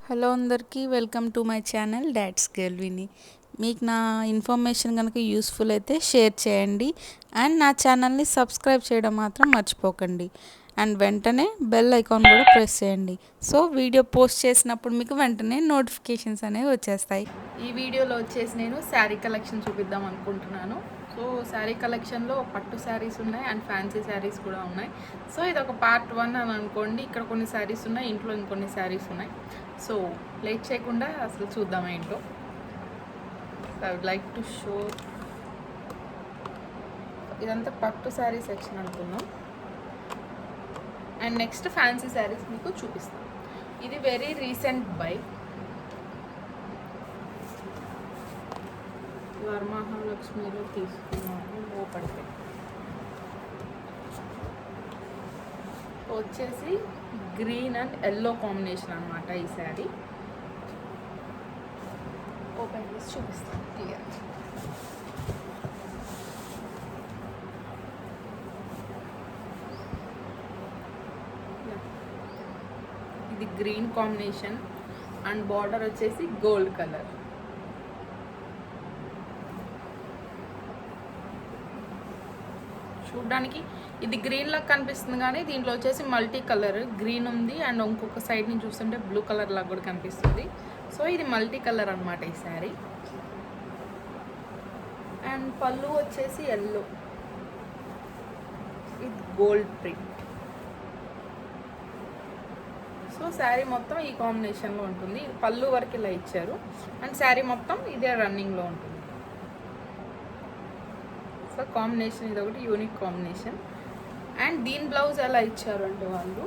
Hello అందరికీ welcome to my channel dad's girl Vini. మీకు నా ఇన్ఫర్మేషన్ కనుక యూస్ఫుల్ అయితే షేర్ చేయండి అండ్ నా ఛానల్ని సబ్స్క్రైబ్ చేయడం మాత్రం మర్చిపోకండి. అండ్ వెంటనే బెల్ ఐకాన్ కూడా ప్రెస్ చేయండి. సో వీడియో పోస్ట్ చేసినప్పుడు మీకు వెంటనే నోటిఫికేషన్స్ అనేవి వచ్చేస్తాయి. ఈ వీడియోలో వచ్చేసి నేను శారీ కలెక్షన్ చూపిద్దాం అనుకుంటున్నాను. సో శారీ కలెక్షన్లో పట్టు శారీస్ ఉన్నాయి అండ్ ఫ్యాన్సీ శారీస్ కూడా ఉన్నాయి. సో ఇది ఒక పార్ట్ 1 అని అనుకోండి. ఇక్కడ కొన్ని శారీస్ ఉన్నాయి, ఇంట్లో ఇంకొన్ని శారీస్ ఉన్నాయి. సో లేట్ చేయకుండా అసలు చూద్దాం ఏంటో. I would like to show. ఇదంతా పట్టు శారీ సెక్షన్ అనుకున్నాం. అండ్ నెక్స్ట్ ఫ్యాన్సీ శారీస్ మీకు చూపిస్తాం. ఇది వెరీ రీసెంట్ బై వరమహాలక్ష్మిలో తీసుకున్నాను. లోపడితే వచ్చేసి గ్రీన్ అండ్ ఎల్లో కాంబినేషన్ అనమాట ఈ శారీ. ఓపెన్ చేసి చూపిస్తాను క్లియర్. ఇది గ్రీన్ కాంబినేషన్ అండ్ బార్డర్ వచ్చేసి గోల్డ్ కలర్. చూడడానికి ఇది గ్రీన్ లాగా కనిపిస్తుంది, కానీ దీంట్లో వచ్చేసి మల్టీ కలర్ గ్రీన్ ఉంది అండ్ ఇంకొక సైడ్ నుంచి చూస్తుంటే బ్లూ కలర్ లాగా కూడా కనిపిస్తుంది. సో ఇది మల్టీ కలర్ అనమాట ఈ శారీ. అండ్ పళ్ళు వచ్చేసి ఎల్లో, ఇది గోల్డ్ ప్రింట్. సో శారీ మొత్తం ఈ కాంబినేషన్లో ఉంటుంది. పళ్ళు వరకు ఇలా ఇచ్చారు అండ్ శారీ మొత్తం ఇదే రన్నింగ్లో ఉంటుంది. సో కాంబినేషన్ ఇది ఒకటి యూనిక్ కాంబినేషన్. అండ్ దీని బ్లౌజ్ ఎలా ఇచ్చారు అంటే వాళ్ళు,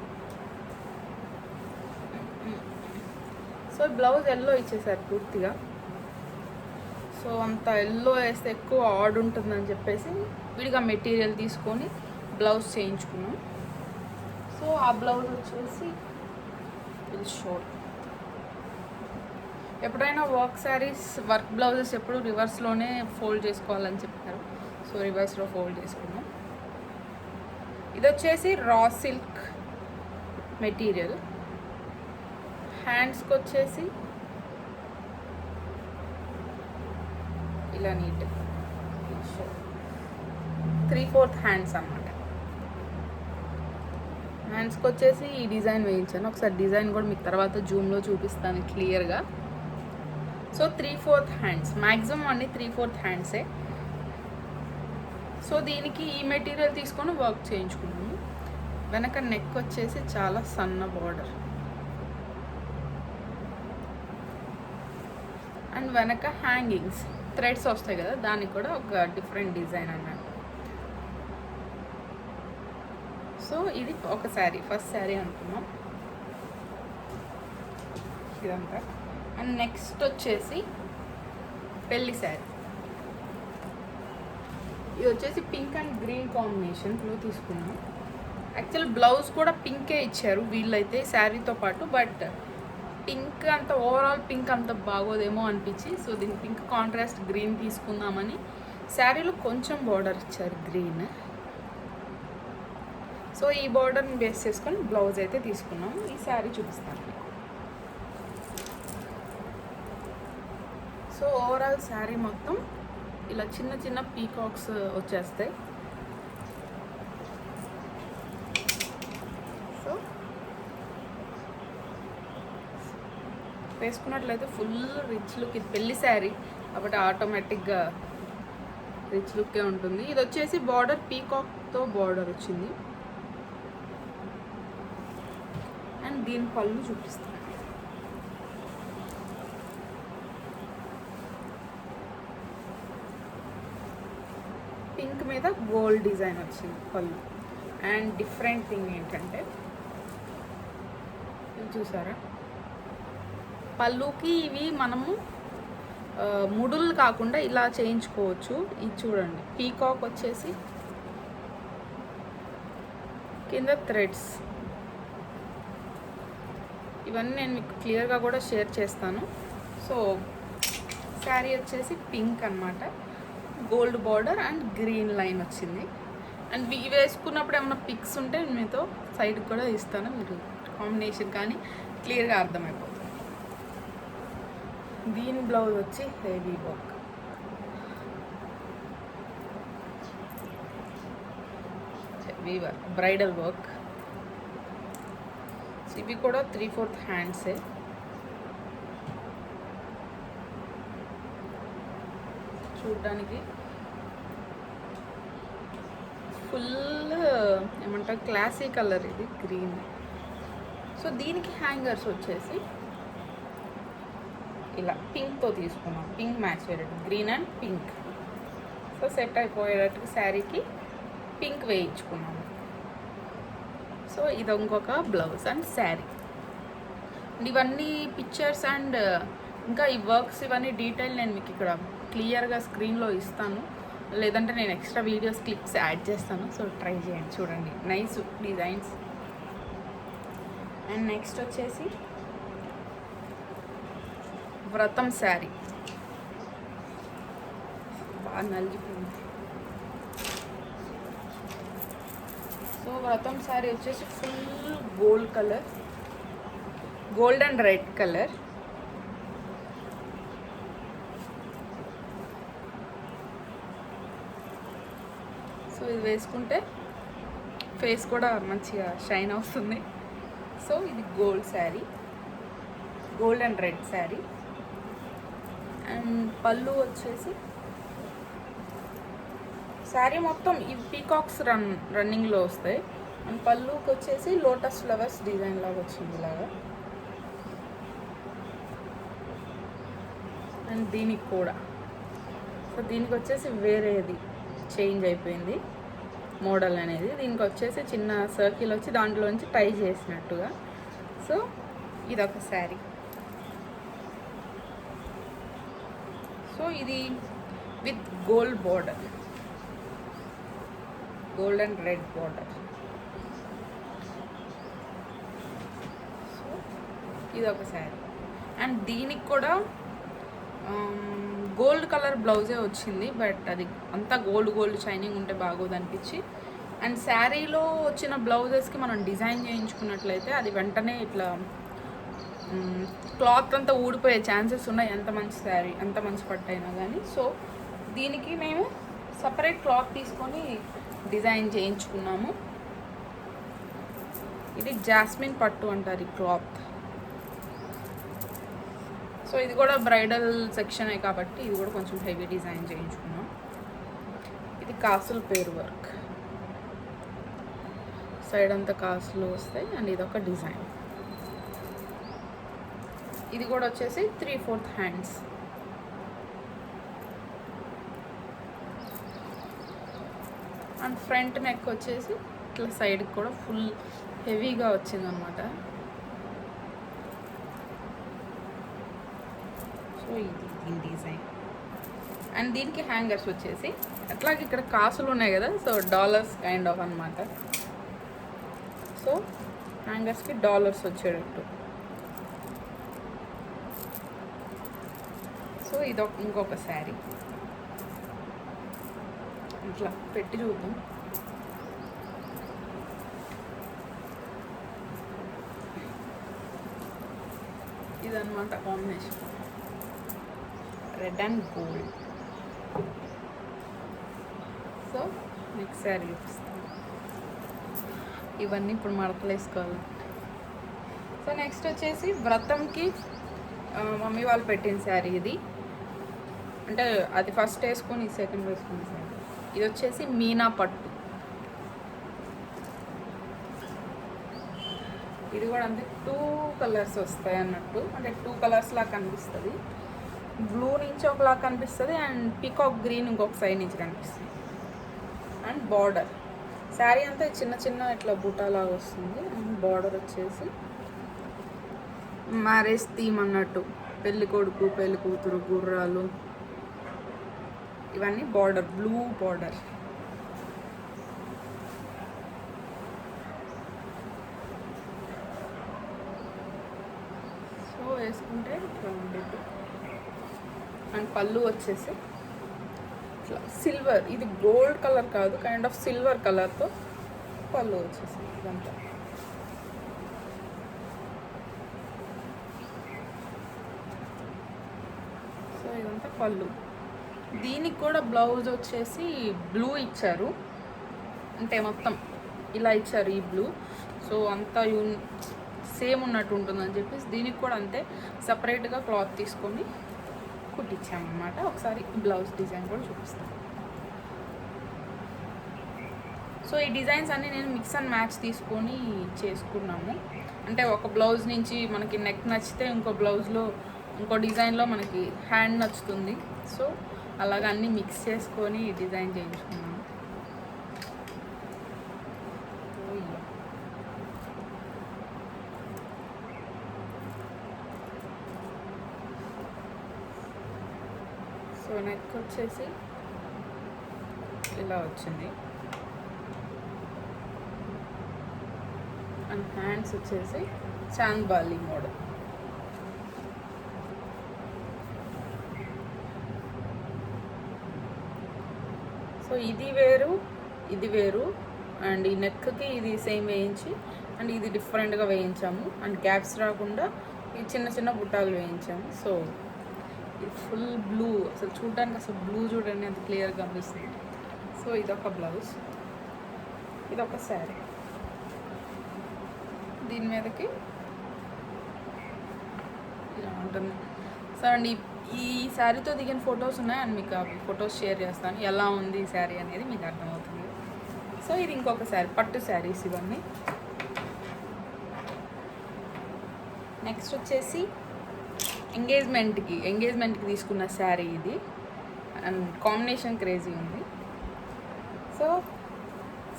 సో బ్లౌజ్ ఎల్లో ఇచ్చేసారు పూర్తిగా. సో అంత ఎల్లో వేస్తే ఎక్కువ ఆడ్ ఉంటుందని చెప్పేసి విడిగా మెటీరియల్ తీసుకొని బ్లౌజ్ చేయించుకున్నాం. సో ఆ బ్లౌజ్ వచ్చేసి షోర్. ఎప్పుడైనా వర్క్ శారీస్ వర్క్ బ్లౌజెస్ ఎప్పుడు రివర్స్లోనే ఫోల్డ్ చేసుకోవాలని చెప్పారు. సో రివర్స్లో ఫోల్డ్ చేసుకున్నాం. ఇది వచ్చేసి రా సిల్క్ మెటీరియల్. హ్యాండ్స్కి వచ్చేసి ఇలా నీట్ 3/4 హ్యాండ్స్ అన్నమాట. హ్యాండ్స్కి వచ్చేసి ఈ డిజైన్ వేయించాను. ఒకసారి డిజైన్ కూడా మీకు తర్వాత జూమ్లో చూపిస్తాను క్లియర్గా. సో 3/4 హ్యాండ్స్, మ్యాక్సిమం అన్ని 3/4 హ్యాండ్సే. సో దీనికి ఈ మెటీరియల్ తీసుకొని వర్క్ చేయించుకున్నాము. వెనక నెక్ వచ్చేసి చాలా సన్న బార్డర్ అండ్ వెనక హ్యాంగింగ్స్ థ్రెడ్స్ వస్తాయి కదా, దానికి కూడా ఒక డిఫరెంట్ డిజైన్ అన్నట్టు. సో ఇది ఒక శారీ, ఫస్ట్ శారీ అనుకున్నాం ఇదంతా. అండ్ నెక్స్ట్ వచ్చేసి పెళ్లి శారీ. ఇది వచ్చేసి పింక్ అండ్ గ్రీన్ కాంబినేషన్లో తీసుకున్నాం. యాక్చువల్ బ్లౌజ్ కూడా పింకే ఇచ్చారు వీళ్ళైతే శారీతో పాటు, బట్ పింక్ అంత ఓవరాల్ పింక్ అంత బాగోదేమో అనిపించి సో దీన్ని పింక్ కాంట్రాస్ట్ గ్రీన్ తీసుకుందామని శారీలో కొంచెం బార్డర్ ఇచ్చారు గ్రీన్. సో ఈ బార్డర్ని బేస్ చేసుకొని బ్లౌజ్ అయితే తీసుకున్నాము. ఈ శారీ చూపిస్తాను. సో ఓవరాల్ శారీ మొత్తం ఇలా చిన్న చిన్న పీకాక్స్ వచ్చేస్తాయి. సో వేసుకున్నట్లయితే ఫుల్ రిచ్ లుక్. ఇది పెళ్లి శారీ కాబట్టి ఆటోమేటిక్గా రిచ్ లుక్కే ఉంటుంది. ఇది వచ్చేసి బార్డర్ పీకాక్తో బార్డర్ వచ్చింది. అండ్ దీని పళ్ళు చూపిస్తాను. పింక్ మీద గోల్డ్ డిజైన్ వచ్చింది పళ్ళు. అండ్ డిఫరెంట్ థింగ్ ఏంటంటే ఇవి చూసారా, పళ్ళుకి ఇవి మనము ముడులు కాకుండా ఇలా చేయించుకోవచ్చు. ఇది చూడండి, పీకాక్ వచ్చేసి కింద థ్రెడ్స్. ఇవన్నీ నేను మీకు క్లియర్గా కూడా షేర్ చేస్తాను. సో శారీ వచ్చేసి పింక్ అన్నమాట, gold border and green line వచ్చింది. అండ్ ఇవి వేసుకున్నప్పుడు ఏమైనా పిక్స్ ఉంటే మీతో సైడ్కి కూడా ఇస్తాను, మీరు కాంబినేషన్ కానీ క్లియర్గా అర్థమైపోతుంది. దీని బ్లౌజ్ వచ్చి heavy work, heavy work, bridal work. ఇవి కూడా 3/4 హ్యాండ్సే. చూడడానికి ఫుల్ ఏమంటారు క్లాసీ కలర్, ఇది గ్రీన్. సో దీనికి హ్యాంగర్స్ వచ్చేసి ఇలా పింక్తో తీసుకున్నాం, పింక్ మ్యాచ్ అయ్యేటట్టు, green and pink. So set అయిపోయేటట్టు శారీకి పింక్ వేయించుకున్నాము. సో ఇది ఇంకొక బ్లౌజ్ అండ్ శారీ. ఇవన్నీ పిక్చర్స్ అండ్ ఇంకా ఈ వర్క్స్ ఇవన్నీ డీటెయిల్ నేను మీకు ఇక్కడ క్లియర్గా స్క్రీన్లో ఇస్తాను, లేదంటే నేను ఎక్స్ట్రా వీడియోస్ క్లిప్స్ యాడ్ చేస్తాను. సో ట్రై చేయండి, చూడండి, నైస్ డిజైన్స్. అండ్ నెక్స్ట్ వచ్చేసి వ్రతం శారీ, బాగా నలిగిపోయింది. సో వ్రతం శారీ వచ్చేసి full gold colour, gold and red colour. So ఇది వేసుకుంటే ఫేస్ కూడా మంచిగా షైన్ అవుతుంది. సో ఇది gold sari, gold and red sari. And పళ్ళు వచ్చేసి శారీ మొత్తం ఈ పీకాక్స్ రన్నింగ్లో వస్తాయి. అండ్ పళ్ళుకి వచ్చేసి లోటస్ ఫ్లవర్స్ డిజైన్ లాగా వచ్చింది ఇలాగా. అండ్ దీనికి కూడా, సో దీనికి వచ్చేసి వేరేది చేంజ్ అయిపోయింది మోడల్ అనేది. దీనికి వచ్చేసి చిన్న సర్కిల్ వచ్చి దాంట్లోంచి టై చేసినట్టుగా. సో ఇదొక శారీ. సో ఇది with gold border, gold and red border. So ఇదొక శారీ. అండ్ దీనికి కూడా గోల్డ్ కలర్ బ్లౌజే వచ్చింది, బట్ అది అంతా గోల్డ్ షైనింగ్ ఉంటే బాగోదు అనిపించి. అండ్ శారీలో వచ్చిన బ్లౌజెస్కి మనం డిజైన్ చేయించుకున్నట్లయితే అది వెంటనే ఇట్లా క్లాత్ అంతా ఊడిపోయే ఛాన్సెస్ ఉన్నాయి, ఎంత మంచి శారీ, ఎంత మంచి పట్టు అయినా కానీ. సో దీనికి మేము సపరేట్ క్లాత్ తీసుకొని డిజైన్ చేయించుకున్నాము. ఇది జాస్మిన్ పట్టు అంటారు ఈ క్లాత్. సో ఇది కూడా బ్రైడల్ సెక్షనే కాబట్టి ఇది కూడా కొంచెం హెవీ డిజైన్ చేయించుకున్నాం. ఇది కాసులు పేరు వర్క్, సైడ్ అంతా కాసులు వస్తాయి. అండ్ ఇది ఒక డిజైన్. ఇది కూడా వచ్చేసి 3/4 హ్యాండ్స్. అండ్ ఫ్రంట్ నెక్ వచ్చేసి ఇట్లా సైడ్కి కూడా ఫుల్ హెవీగా వచ్చిందనమాట. సో ఇది దీని డిజైన్. అండ్ దీనికి హ్యాంగర్స్ వచ్చేసి అట్లాగే ఇక్కడ కాసులు ఉన్నాయి కదా, సో డాలర్స్ కైండ్ ఆఫ్ అనమాట. సో హ్యాంగర్స్కి డాలర్స్ వచ్చేటట్టు. సో ఇది ఇంకొక శారీ. ఇట్లా పెట్టి చూద్దాం. ఇదన్నమాట combination, red and gold. So next sari చూపిస్తాను. ఇవన్నీ ఇప్పుడు మడతలు వేసుకోవాలి. సో నెక్స్ట్ వచ్చేసి వ్రతంకి మమ్మీ వాళ్ళు పెట్టిన శారీ ఇది. అంటే అది ఫస్ట్ వేసుకొని సెకండ్ వేసుకుని శారీ. ఇది వచ్చేసి మీనా పట్టు. ఇది కూడా అంతే 2 కలర్స్ వస్తాయి అన్నట్టు, అంటే 2 కలర్స్ లాగా కనిపిస్తుంది. బ్లూ నుంచి ఒకలా కనిపిస్తుంది అండ్ పీకాక్ గ్రీన్ ఇంకొక సైడ్ నుంచి కనిపిస్తుంది. అండ్ బార్డర్ శారీ అంతా చిన్న చిన్న ఇట్లా బుటాలాగా వస్తుంది. అండ్ బార్డర్ వచ్చేసి మ్యారేజ్ థీమ్ అన్నట్టు, పెళ్ళి కొడుకు పెళ్ళి కూతురు గుర్రాలు ఇవన్నీ బార్డర్, బ్లూ బార్డర్. సో వేసుకుంటే ఇట్లా ఉండేది. అండ్ పళ్ళు వచ్చేసి ఇట్లా సిల్వర్, ఇది గోల్డ్ కలర్ కాదు, కైండ్ ఆఫ్ సిల్వర్ కలర్తో పళ్ళు వచ్చేసి ఇదంతా. పళ్ళు. దీనికి కూడా బ్లౌజ్ వచ్చేసి బ్లూ ఇచ్చారు, అంటే మొత్తం ఇలా ఇచ్చారు ఈ బ్లూ. సో అంతా సేమ్ ఉన్నట్టు ఉంటుందని చెప్పేసి దీనికి కూడా అంతే సపరేట్గా క్లాత్ తీసుకొని కుట్టించామన్నమాట. ఒకసారి బ్లౌజ్ డిజైన్ కూడా చూపిస్తాను. సో ఈ డిజైన్స్ అన్నీ నేను మిక్స్ అండ్ మ్యాచ్ తీసుకొని చేసుకున్నాము. అంటే ఒక బ్లౌజ్ నుంచి మనకి నెక్ నచ్చితే ఇంకో బ్లౌజ్లో ఇంకో డిజైన్లో మనకి హ్యాండ్ నచ్చుతుంది. సో అలాగ అన్నీ మిక్స్ చేసుకొని డిజైన్ చేయించుకున్నాము. సో నెక్ వచ్చేసి ఇలా వచ్చింది అండ్ హ్యాండ్స్ వచ్చేసి చాంద్బాలి మోడల్. సో ఇది వేరు ఇది వేరు, అండ్ ఈ నెక్కి ఇది సేమ్ వేయించి అండ్ ఇది డిఫరెంట్గా వేయించాము. అండ్ గ్యాప్స్ రాకుండా ఈ చిన్న చిన్న బుట్టాలు వేయించాము. సో ఇది ఫుల్ బ్లూ, అసలు చూడడానికి అసలు బ్లూ చూడండి అంత క్లియర్గా కనిపిస్తుంది. సో ఇదొక బ్లౌజ్, ఇదొక శారీ. దీని మీదకి ఇలా ఉంటుంది. సో అండ్ ఈ శారీతో దిగిన ఫొటోస్ ఉన్నాయి అండ్ మీకు అవి ఫొటోస్ షేర్ చేస్తాను, ఎలా ఉంది ఈ శారీ అనేది మీకు అర్థమవుతుంది. సో ఇది ఇంకొక శారీ, పట్టు శారీస్ ఇవన్నీ. నెక్స్ట్ వచ్చేసి ఎంగేజ్మెంట్కి తీసుకున్న శారీ ఇది, అండ్ కాంబినేషన్ క్రేజీ ఉంది. సో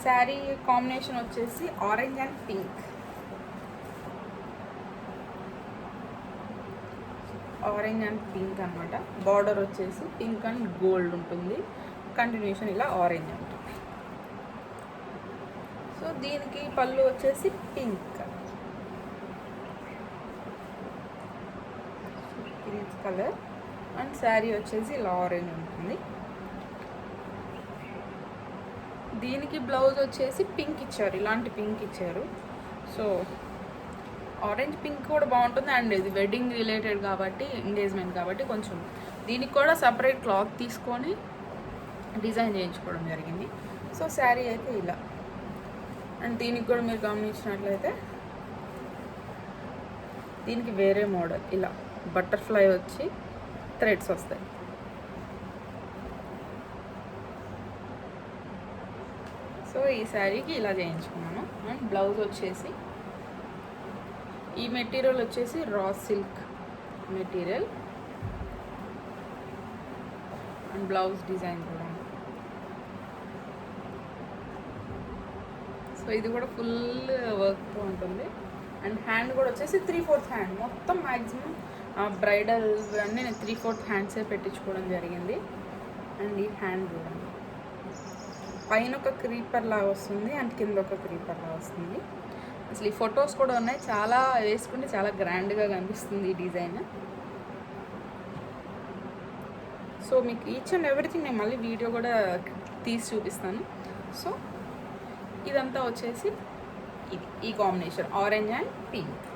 శారీ కాంబినేషన్ వచ్చేసి orange and pink. Orange and pink అనమాట. బార్డర్ వచ్చేసి పింక్ అండ్ గోల్డ్ ఉంటుంది, కంటిన్యూషన్ ఇలా ఆరెంజ్ ఉంటుంది. సో దీనికి పళ్ళు వచ్చేసి పింక్ కలర్ అండ్ శారీ వచ్చేసి ఇలా ఆరెంజ్ ఉంటుంది. దీనికి బ్లౌజ్ వచ్చేసి పింక్ ఇచ్చారు, ఇలాంటి పింక్ ఇచ్చారు. సో ఆరెంజ్ పింక్ కూడా బాగుంటుంది అండ్ ఇది వెడ్డింగ్ రిలేటెడ్ కాబట్టి, ఎంగేజ్మెంట్ కాబట్టి కొంచెం దీనికి కూడా సపరేట్ క్లాత్ తీసుకొని డిజైన్ చేయించుకోవడం జరిగింది. సో శారీ అయితే ఇలా, అండ్ దీనికి కూడా మీరు గమనించినట్లయితే దీనికి వేరే మోడల్, ఇలా బటర్ఫ్లై వచ్చి థ్రెడ్స్ వస్తాయి. సో ఈ శారీకి ఇలా చేయించుకున్నాను. అండ్ బ్లౌజ్ వచ్చేసి ఈ మెటీరియల్ వచ్చేసి raw silk material and blouse design కూడా. సో ఇది కూడా ఫుల్ వర్క్తో ఉంటుంది అండ్ హ్యాండ్ కూడా వచ్చేసి 3/4 హ్యాండ్. మొత్తం మ్యాక్సిమం బ్రైడల్ అన్నీ నేను 3/4 హ్యాండ్సే పెట్టించుకోవడం జరిగింది. అండ్ ఈ హ్యాండ్ కూడా పైన ఒక క్రీపర్ లాగా వస్తుంది అండ్ కింద ఒక క్రీపర్ లాగా వస్తుంది. అసలు ఈ ఫొటోస్ కూడా ఉన్నాయి, చాలా వేసుకుంటే చాలా గ్రాండ్గా కనిపిస్తుంది ఈ డిజైన్. సో మీకు ఈచ్ అండ్ ఎవ్రీథింగ్ నేను మళ్ళీ వీడియో కూడా తీసి చూపిస్తాను. సో ఇదంతా వచ్చేసి ఇది ఈ combination orange and pink.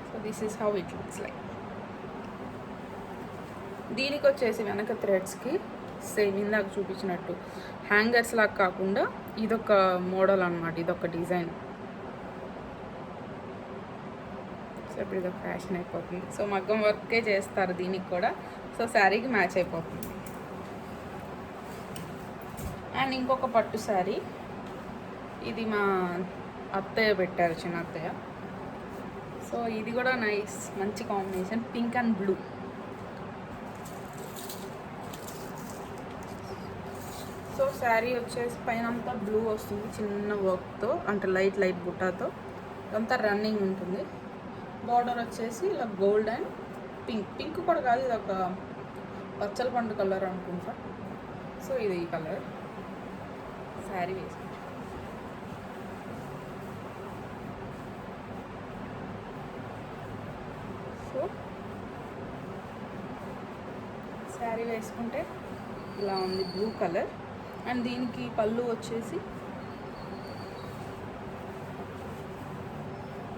So this is how it looks like. దీనికి వచ్చేసి వెనక థ్రెడ్స్కి సేమ్ ఇందాక చూపించినట్టు హ్యాంగర్స్ లాగా కాకుండా ఇదొక మోడల్ అనమాట, ఇదొక డిజైన్. సో ఇప్పుడు ఇదొక ఫ్యాషన్ అయిపోతుంది. సో మగ్గం వర్కే చేస్తారు దీనికి కూడా. సో శారీకి మ్యాచ్ అయిపోతుంది. అండ్ ఇంకొక పట్టు శారీ, ఇది మా అత్తయ్య పెట్టారు, చిన్న అత్తయ్య. సో ఇది కూడా నైస్, మంచి combination, pink and blue. So sari వచ్చేసి పైన అంతా బ్లూ వస్తుంది చిన్న వర్క్తో, అంటే లైట్ బుట్టాతో ఇదంతా రన్నింగ్ ఉంటుంది. బార్డర్ వచ్చేసి ఇలా గోల్డ్ అండ్ పింక్ కూడా కాదు, ఇది ఒక పచ్చల పండు కలర్ అనుకుంటా. సో ఇది ఈ కలర్ శారీ వేసుకుంటాం. సో శారీ వేసుకుంటే ఇలా ఉంది, బ్లూ కలర్. అండ్ దీనికి పళ్ళు వచ్చేసి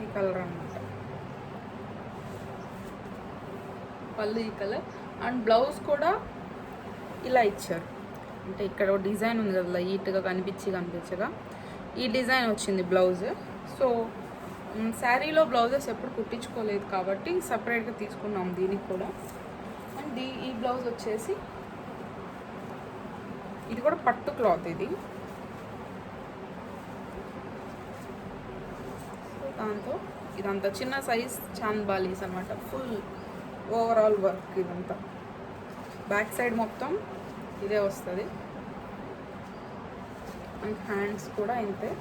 ఈ కలర్ అన్నమాట. పళ్ళు ఈ కలర్. అండ్ బ్లౌజ్ కూడా ఇలా ఇచ్చారు. అంటే ఇక్కడ ఒక డిజైన్ ఉంది కదా లైట్గా కనిపించగా ఈ డిజైన్ వచ్చింది బ్లౌజ్. సో శారీలో బ్లౌజెస్ ఎప్పుడు కుట్టించుకోలేదు కాబట్టి సపరేట్గా తీసుకున్నాం దీనికి కూడా. అండ్ ఈ బ్లౌజ్ వచ్చేసి ఇది కూడా పట్టు క్లాత్ ఇది. సో దాంతో ఇదంతా చిన్న సైజ్ చాంద్బాలీస్ అనమాట. ఫుల్ ఓవరాల్ వర్క్ ఇదంతా. బ్యాక్ సైడ్ మొత్తం ఇదే వస్తుంది. అండ్ హ్యాండ్స్ కూడా ఇంతే.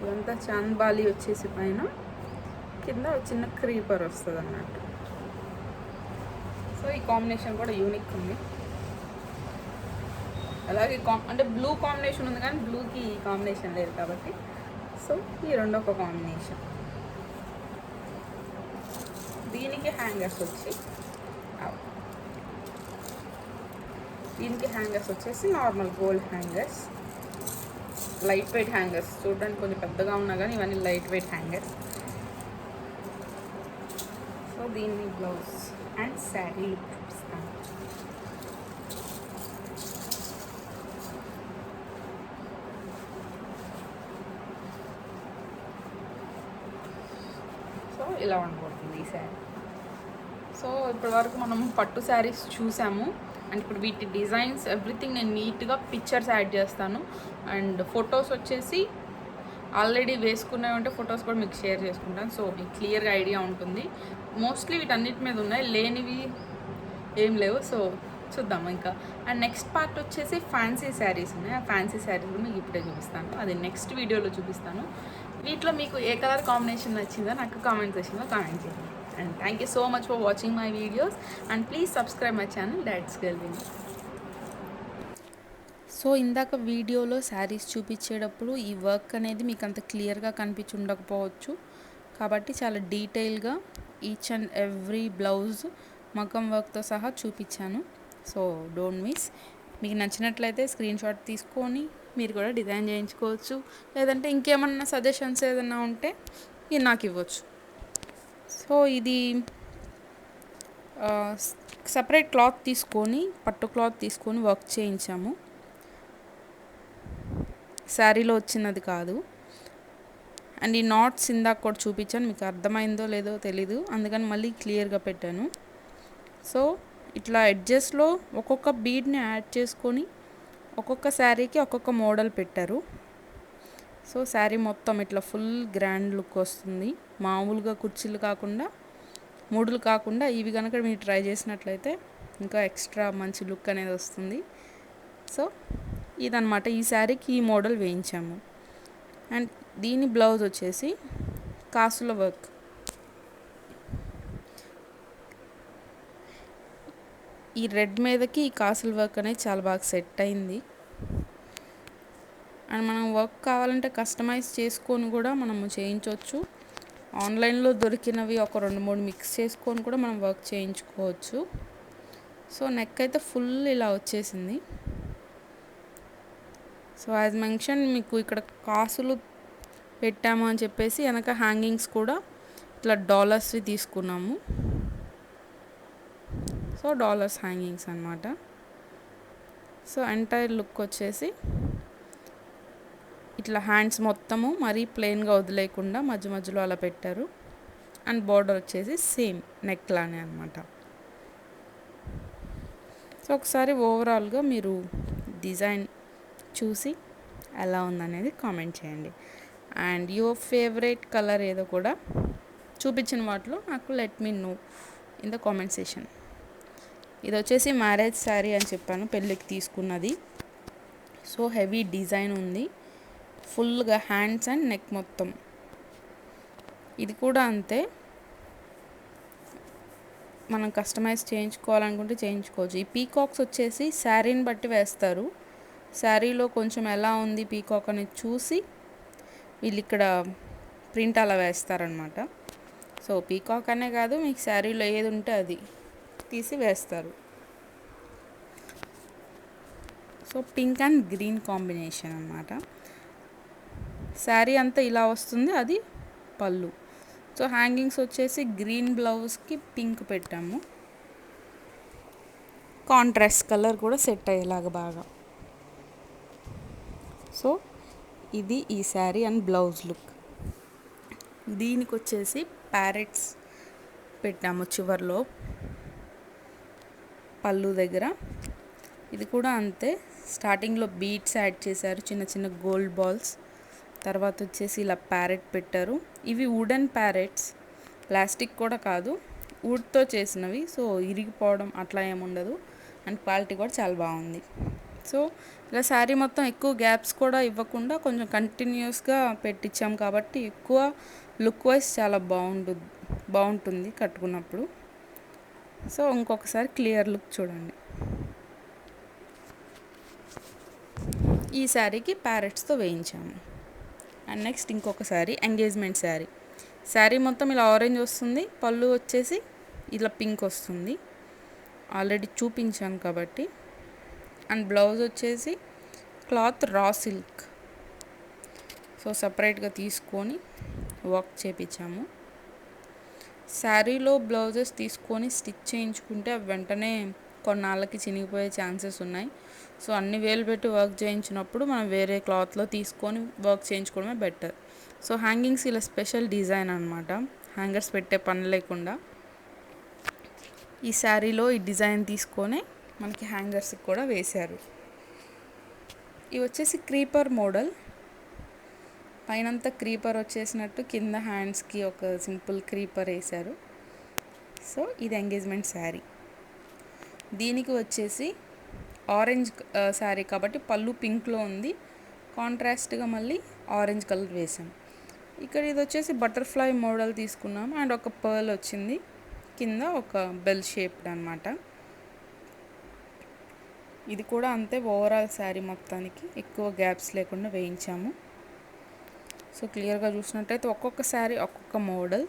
ఇదంతా చాంద్బాలి వచ్చేసి పైన కింద చిన్న క్రీపర్ వస్తుంది అన్నట్టు. సో ఈ కాంబినేషన్ కూడా యూనిక్ ఉంది. అలాగే అంటే బ్లూ కాంబినేషన్ ఉంది కానీ బ్లూకి ఈ కాంబినేషన్ లేదు కాబట్టి సో ఈ రెండు ఒక కాంబినేషన్. దీనికి హ్యాంగర్స్ వచ్చేసి normal gold hangers, light weight hangers. చూడడానికి కొంచెం పెద్దగా ఉన్నా కానీ ఇవన్నీ లైట్ వెయిట్ హ్యాంగర్స్. సో దీన్ని బ్లౌజ్ అండ్ శారీ లుక్ చూపిస్తాను. సో ఇలా ఉండబోతుంది ఈ శారీ. సో ఇప్పటివరకు మనం పట్టు శారీస్ చూసాము. అండ్ ఇప్పుడు వీటి డిజైన్స్ ఎవ్రీథింగ్ నేను నీట్గా పిక్చర్స్ యాడ్ చేస్తాను. అండ్ ఫొటోస్ వచ్చేసి ఆల్రెడీ వేసుకున్నవి ఉంటే ఫొటోస్ కూడా మీకు షేర్ చేసుకుంటాను. సో మీకు క్లియర్గా ఐడియా ఉంటుంది. మోస్ట్లీ వీటన్నిటి మీద ఉన్నాయి, లేనివి ఏం లేవు. సో చూద్దాం ఇంకా. అండ్ నెక్స్ట్ పార్ట్ వచ్చేసి ఫ్యాన్సీ శారీస్ ఉన్నాయి. ఆ ఫ్యాన్సీ శారీస్ కూడా మీకు ఇప్పుడే చూపిస్తాను, అది నెక్స్ట్ వీడియోలో చూపిస్తాను. వీటిలో మీకు ఏ కలర్ కాంబినేషన్ నచ్చిందో నాకు కామెంట్ సెక్షన్లో కామెంట్ చేయండి. And thank you so much for watching my videos, and please subscribe my channel Dad's Girl Winnie. So ఇందాక వీడియోలో శారీస్ చూపించేటప్పుడు ఈ వర్క్ అనేది మీకు అంత క్లియర్గా కనిపించి ఉండకపోవచ్చు కాబట్టి చాలా డీటెయిల్గా ఈచ్ అండ్ ఎవ్రీ బ్లౌజ్ మగ్గం వర్క్తో సహా చూపించాను. So don't miss. మీకు నచ్చినట్లయితే స్క్రీన్ షాట్ తీసుకొని మీరు కూడా డిజైన్ చేయించుకోవచ్చు. లేదంటే ఇంకేమన్నా సజెషన్స్ ఏదైనా ఉంటే ఇది నాకు ఇవ్వచ్చు. సో ఇది సపరేట్ క్లాత్ తీసుకొని పట్టు క్లాత్ తీసుకొని వర్క్ చేయించాము. శారీలో వచ్చినది కాదు. అండ్ ఈ నాట్స్ ఇందాక కూడా చూపించాను, మీకు అర్థమైందో లేదో తెలీదు, అందుకని మళ్ళీ క్లియర్గా పెట్టాను. సో ఇట్లా ఎడ్జెస్లో ఒక్కొక్క బీడ్ని యాడ్ చేసుకొని ఒక్కొక్క శారీకి ఒక్కొక్క మోడల్ పెట్టారు. సో శారీ మొత్తం ఇట్లా ఫుల్ గ్రాండ్ లుక్ వస్తుంది. మామూలుగా కుర్చీలు కాకుండా, మూడులు కాకుండా ఇవి కనుక మీరు ట్రై చేసినట్లయితే ఇంకా ఎక్స్ట్రా మంచి లుక్ అనేది వస్తుంది. సో ఇదనమాట, ఈ శారీకి ఈ మోడల్ వేయించాము. అండ్ దీని బ్లౌజ్ వచ్చేసి కాసుల వర్క్. ఈ రెడ్ మీదకి ఈ కాసుల వర్క్ అనేది చాలా బాగా సెట్ అయింది. అండ్ మనం వర్క్ కావాలంటే కస్టమైజ్ చేసుకొని కూడా మనము చేయించవచ్చు. ఆన్లైన్లో దొరికినవి ఒక 2-3 మిక్స్ చేసుకొని కూడా మనం వర్క్ చేయించుకోవచ్చు. సో నెక్ అయితే ఫుల్ ఇలా వచ్చేసింది. సో యాజ్ మెన్షన్ మీకు ఇక్కడ కాసులు పెట్టాము అని చెప్పేసి వెనక హ్యాంగింగ్స్ కూడా ఇట్లా డాలర్స్వి తీసుకున్నాము. సో డాలర్స్ హ్యాంగింగ్స్ అన్నమాట. సో ఎంటైర్ లుక్ వచ్చేసి ఇట్లా హ్యాండ్స్ మొత్తము మరీ ప్లెయిన్గా వదిలేకుండా మధ్య మధ్యలో అలా పెట్టారు. అండ్ బార్డర్ వచ్చేసి సేమ్ నెక్ లానే అనమాట. సో ఒకసారి ఓవరాల్గా మీరు డిజైన్ చూసి ఎలా ఉందనేది కామెంట్ చేయండి. అండ్ యువర్ ఫేవరెట్ కలర్ ఏదో కూడా చూపించిన వాటిలో నాకు let me know in the comment session. ఇది వచ్చేసి మ్యారేజ్ శారీ అని చెప్పాను, పెళ్ళికి తీసుకున్నది. సో హెవీ డిజైన్ ఉంది, ఫుల్గా హ్యాండ్స్ అండ్ నెక్ మొత్తం. ఇది కూడా అంతే, మనం కస్టమైజ్ చేయించుకోవాలనుకుంటే చేయించుకోవచ్చు. ఈ పీకాక్స్ వచ్చేసి శారీని బట్టి వేస్తారు. శారీలో కొంచెం ఎలా ఉంది పీకాక్ అనేది చూసి వీళ్ళు ఇక్కడ ప్రింట్ అలా వేస్తారనమాట. సో పీకాక్ అనే కాదు, మీకు శారీలో ఏది ఉంటే అది తీసి వేస్తారు. So pink and green combination అన్నమాట. శారీ అంతా ఇలా వస్తుంది, అది పళ్ళు. సో హ్యాంగింగ్స్ వచ్చేసి గ్రీన్ బ్లౌజ్కి పింక్ పెట్టాము, కాంట్రాస్ట్ కలర్ కూడా సెట్ అయ్యేలాగా బాగా. సో ఇది ఈ శారీ అండ్ బ్లౌజ్ లుక్. దీనికి వచ్చేసి ప్యారెట్స్ పెట్టాము చివర్లో పళ్ళు దగ్గర. ఇది కూడా అంతే, స్టార్టింగ్లో బీట్స్ యాడ్ చేశారు, చిన్న చిన్న గోల్డ్ బాల్స్. తర్వాత వచ్చేసి ఇలా ప్యారెట్ పెట్టారు. ఇవి వుడెన్ ప్యారెట్స్, ప్లాస్టిక్ కూడా కాదు, వుడ్తో చేసినవి. సో ఇరిగిపోవడం అట్లా ఏముండదు అండ్ క్వాలిటీ కూడా చాలా బాగుంది. సో ఇలా శారీ మొత్తం ఎక్కువ గ్యాప్స్ కూడా ఇవ్వకుండా కొంచెం కంటిన్యూస్గా పెట్టించాం కాబట్టి ఎక్కువ లుక్ వైజ్ చాలా బాగుంటుంది కట్టుకున్నప్పుడు. సో ఇంకొకసారి క్లియర్ లుక్ చూడండి. ఈ శారీకి ప్యారెట్స్తో వేయించాము. అండ్ నెక్స్ట్ ఇంకొక శారీ, ఎంగేజ్మెంట్ శారీ. శారీ మొత్తం ఇలా ఆరెంజ్ వస్తుంది, పళ్ళు వచ్చేసి ఇలా పింక్ వస్తుంది, ఆల్రెడీ చూపించాను కాబట్టి. అండ్ బ్లౌజ్ వచ్చేసి క్లాత్ రా సిల్క్. సో సపరేట్గా తీసుకొని వర్క్ చేయించాము. శారీలో బ్లౌజెస్ తీసుకొని స్టిచ్ చేయించుకుంటే అవి వెంటనే కొన్నాళ్ళకి చినిగిపోయే ఛాన్సెస్ ఉన్నాయి. సో అన్ని వేలు పెట్టి వర్క్ చేయించినప్పుడు మనం వేరే క్లాత్లో తీసుకొని వర్క్ చేయించుకోవడమే బెటర్. సో హ్యాంగింగ్స్ ఇలా స్పెషల్ డిజైన్ అనమాట, హ్యాంగర్స్ పెట్టే పని లేకుండా ఈ శారీలో ఈ డిజైన్ తీసుకొని మనకి హ్యాంగర్స్కి కూడా వేశారు. ఇవి వచ్చేసి క్రీపర్ మోడల్, పైనంతా క్రీపర్ వచ్చేసినట్టు కింద హ్యాండ్స్కి ఒక సింపుల్ క్రీపర్ వేశారు. సో ఇది ఎంగేజ్మెంట్ శారీ. దీనికి వచ్చేసి ఆరెంజ్ శారీ కాబట్టి పళ్ళు పింక్లో ఉంది, కాంట్రాస్ట్గా మళ్ళీ ఆరెంజ్ కలర్ వేసాం. ఇక్కడ ఇది వచ్చేసి బటర్ఫ్లై మోడల్ తీసుకున్నాము అండ్ ఒక పర్ల్ వచ్చింది, కింద ఒక బెల్ షేప్డ్ అనమాట. ఇది కూడా అంతే, ఓవరాల్ శారీ మొత్తానికి ఎక్కువ గ్యాప్స్ లేకుండా వేయించాము. సో క్లియర్గా చూసినట్టయితే ఒక్కొక్క శారీ ఒక్కొక్క మోడల్.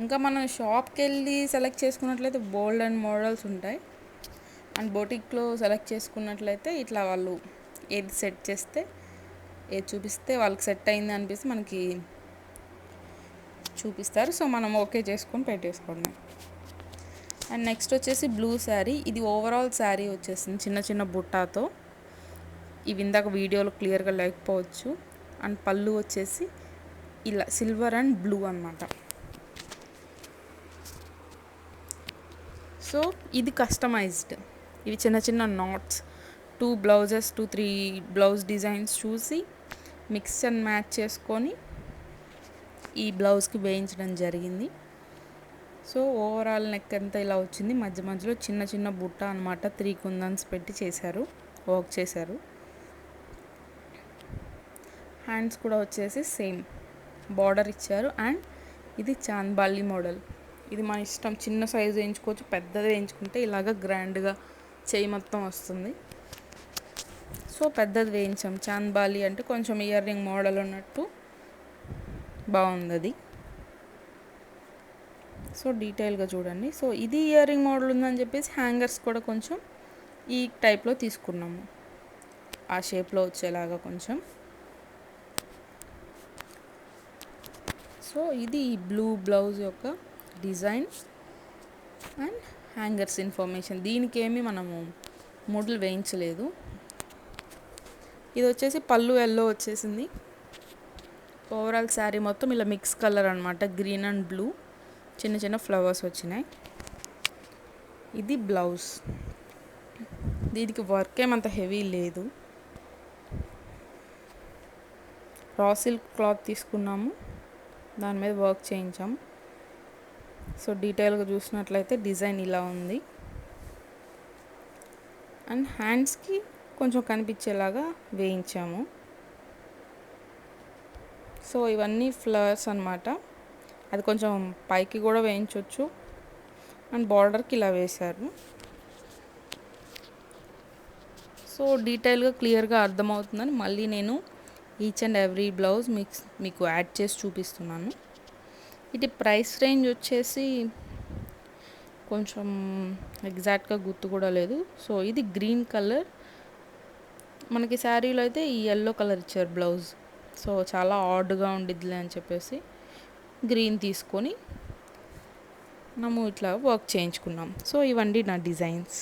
ఇంకా మనం షాప్కి వెళ్ళి సెలెక్ట్ చేసుకున్నట్లయితే బోల్డ్ అండ్ మోడల్స్ ఉంటాయి. అండ్ బొటిక్లో సెలెక్ట్ చేసుకున్నట్లయితే ఇట్లా వాళ్ళు ఏది సెట్ చేస్తే, ఏది చూపిస్తే వాళ్ళకి సెట్ అయింది అనిపిస్తే మనకి చూపిస్తారు. సో మనం ఓకే చేసుకొని పెట్టేసుకోండి. అండ్ నెక్స్ట్ వచ్చేసి బ్లూ శారీ. ఇది ఓవరాల్ శారీ వచ్చేసింది చిన్న చిన్న బుట్టాతో. ఇవి ఇందాక వీడియోలో క్లియర్గా లేకపోవచ్చు. అండ్ పళ్ళు వచ్చేసి ఇలా సిల్వర్ అండ్ బ్లూ అనమాట. సో ఇది కస్టమైజ్డ్, ఇవి చిన్న చిన్న నాట్స్, 2-3 బ్లౌజ్ డిజైన్స్ చూసి మిక్స్ అండ్ మ్యాచ్ చేసుకొని ఈ బ్లౌజ్కి వేయించడం జరిగింది. సో ఓవరాల్ నెక్ అంతా ఇలా వచ్చింది, మధ్య మధ్యలో చిన్న చిన్న బుట్ట అనమాట, 3 కుందన్స్ పెట్టి చేశారు, వర్క్ చేశారు. హ్యాండ్స్ కూడా వచ్చేసి సేమ్ బార్డర్ ఇచ్చారు. అండ్ ఇది చాంద్బాలి మోడల్, ఇది మన ఇష్టం, చిన్న సైజు వేయించుకోవచ్చు, పెద్దది వేయించుకుంటే ఇలాగ గ్రాండ్గా చేయి మొత్తం వస్తుంది. సో పెద్దది వేయించాం, చాంద్బాలి అంటే కొంచెం ఇయర్ రింగ్ మోడల్ ఉన్నట్టు బాగుంది అది. సో డీటెయిల్గా చూడండి. సో ఇది ఇయర్ రింగ్ మోడల్ ఉందని చెప్పేసి హ్యాంగర్స్ కూడా కొంచెం ఈ టైప్లో తీసుకున్నాము, ఆ షేప్లో వచ్చేలాగా కొంచెం. సో ఇది బ్లూ బ్లౌజ్ యొక్క డిజైన్ అండ్ హ్యాంగర్స్ ఇన్ఫర్మేషన్. దీనికి ఏమి మనము మోడల్ వేయించలేదు. ఇది వచ్చేసి పళ్ళు ఎల్లో వచ్చేసింది. ఓవరాల్ శారీ మొత్తం ఇలా మిక్స్ కలర్ అనమాట, గ్రీన్ అండ్ బ్లూ, చిన్న చిన్న ఫ్లవర్స్ వచ్చినాయి. ఇది బ్లౌజ్. దీనికి వర్క్ ఏమంత హెవీ లేదు, రా సిల్క్ క్లాత్ తీసుకున్నాము, దాని మీద వర్క్ చేయించాము. సో డీటెయిల్గా చూసినట్లయితే డిజైన్ ఇలా ఉంది. అండ్ హ్యాండ్స్కి కొంచెం కనిపించేలాగా వేయించాము. సో ఇవన్నీ ఫ్లవర్స్ అనమాట, అది కొంచెం పైకి కూడా వేయించవచ్చు. అండ్ బార్డర్కి ఇలా వేశారు. సో డీటెయిల్గా క్లియర్గా అర్థమవుతుందని మళ్ళీ నేను ఈచ్ అండ్ ఎవ్రీ బ్లౌజ్ మీకు యాడ్ చేసి చూపిస్తున్నాను. ఇది ప్రైస్ రేంజ్ వచ్చేసి కొంచెం ఎగ్జాక్ట్గా గుర్తు కూడా లేదు. సో ఇది గ్రీన్ కలర్, మనకి శారీలో అయితే ఈ ఎల్లో కలర్ ఇచ్చారు బ్లౌజ్. సో చాలా ఆడ్గా ఉండిద్దిలే అని చెప్పేసి గ్రీన్ తీసుకొని మనము ఇట్లా వర్క్ చేయించుకున్నాం. సో ఇవండి నా డిజైన్స్.